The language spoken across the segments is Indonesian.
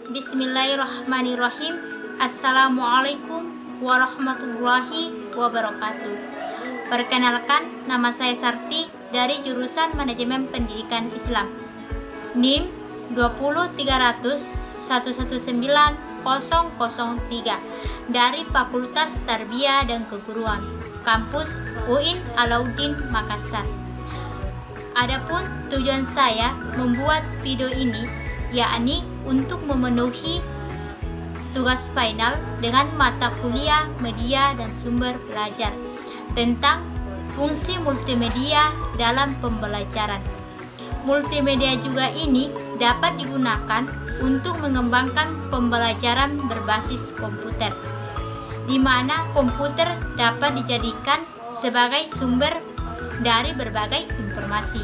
Bismillahirrahmanirrahim. Assalamualaikum warahmatullahi wabarakatuh. Perkenalkan, nama saya Sarti dari jurusan Manajemen Pendidikan Islam. NIM 20300119003 dari Fakultas Tarbiyah dan Keguruan, Kampus UIN Alauddin Makassar. Adapun tujuan saya membuat video ini yakni untuk memenuhi tugas final dengan mata kuliah media dan sumber belajar tentang fungsi multimedia dalam pembelajaran. Multimedia juga ini dapat digunakan untuk mengembangkan pembelajaran berbasis komputer, di mana komputer dapat dijadikan sebagai sumber dari berbagai informasi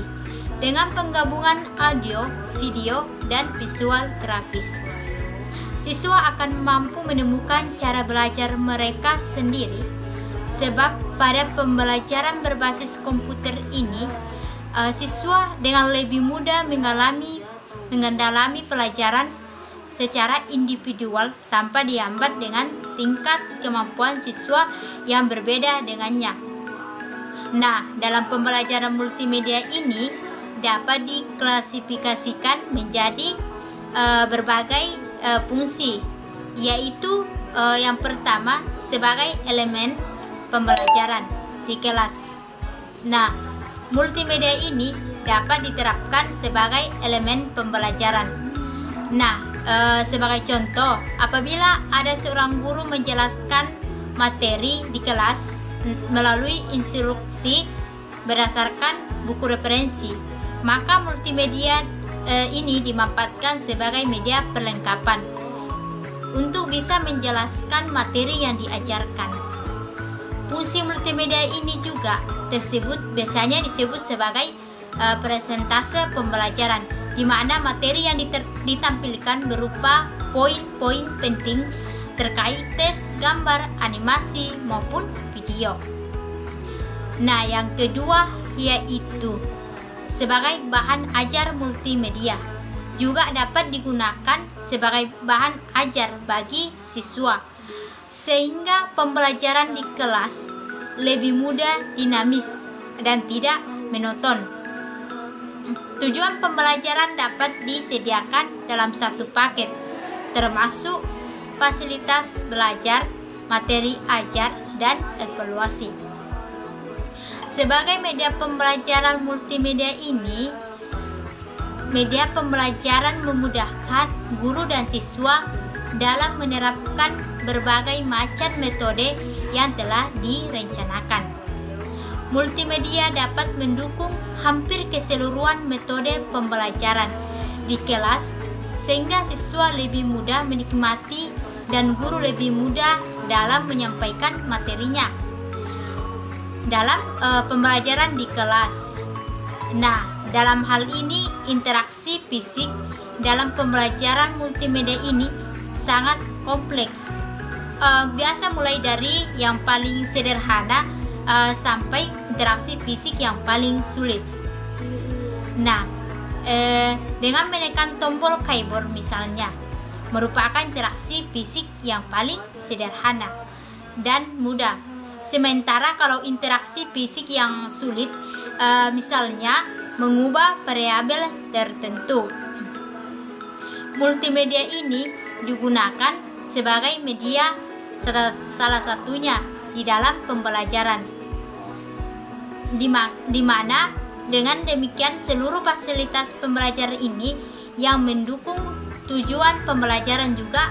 dengan penggabungan audio, video, dan visual grafis. Siswa akan mampu menemukan cara belajar mereka sendiri, sebab pada pembelajaran berbasis komputer ini siswa dengan lebih mudah mengendalami pelajaran secara individual tanpa dihambat dengan tingkat kemampuan siswa yang berbeda dengannya. Nah, dalam pembelajaran multimedia ini dapat diklasifikasikan menjadi berbagai fungsi, yaitu yang pertama sebagai elemen pembelajaran di kelas. Nah, multimedia ini dapat diterapkan sebagai elemen pembelajaran. Nah, sebagai contoh, apabila ada seorang guru menjelaskan materi di kelas melalui instruksi berdasarkan buku referensi, maka multimedia ini dimanfaatkan sebagai media perlengkapan untuk bisa menjelaskan materi yang diajarkan. Fungsi multimedia ini juga biasanya disebut sebagai presentase pembelajaran, di mana materi yang ditampilkan berupa poin-poin penting terkait tes, gambar, animasi, maupun video. Nah, yang kedua yaitu sebagai bahan ajar multimedia, juga dapat digunakan sebagai bahan ajar bagi siswa, sehingga pembelajaran di kelas lebih mudah, dinamis, dan tidak monoton. Tujuan pembelajaran dapat disediakan dalam satu paket, termasuk fasilitas belajar, materi ajar, dan evaluasi. Sebagai media pembelajaran multimedia ini, media pembelajaran memudahkan guru dan siswa dalam menerapkan berbagai macam metode yang telah direncanakan. Multimedia dapat mendukung hampir keseluruhan metode pembelajaran di kelas, sehingga siswa lebih mudah menikmati dan guru lebih mudah dalam menyampaikan materinya dalam pembelajaran di kelas. Nah, dalam hal ini interaksi fisik dalam pembelajaran multimedia ini sangat kompleks. Biasa mulai dari yang paling sederhana sampai interaksi fisik yang paling sulit. Nah, dengan menekan tombol keyboard misalnya, merupakan interaksi fisik yang paling sederhana dan mudah. Sementara kalau interaksi fisik yang sulit, misalnya mengubah variabel tertentu. Multimedia ini digunakan sebagai media salah satunya di dalam pembelajaran, di mana dengan demikian seluruh fasilitas pembelajaran ini yang mendukung tujuan pembelajaran juga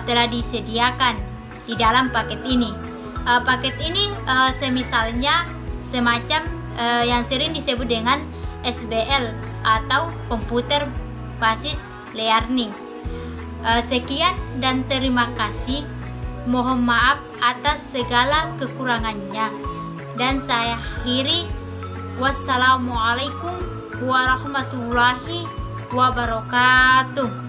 telah disediakan di dalam paket ini. Paket ini semisalnya semacam yang sering disebut dengan SBL atau komputer basis learning. Sekian dan terima kasih. Mohon maaf atas segala kekurangannya, dan saya akhiri. Wassalamualaikum warahmatullahi wabarakatuh.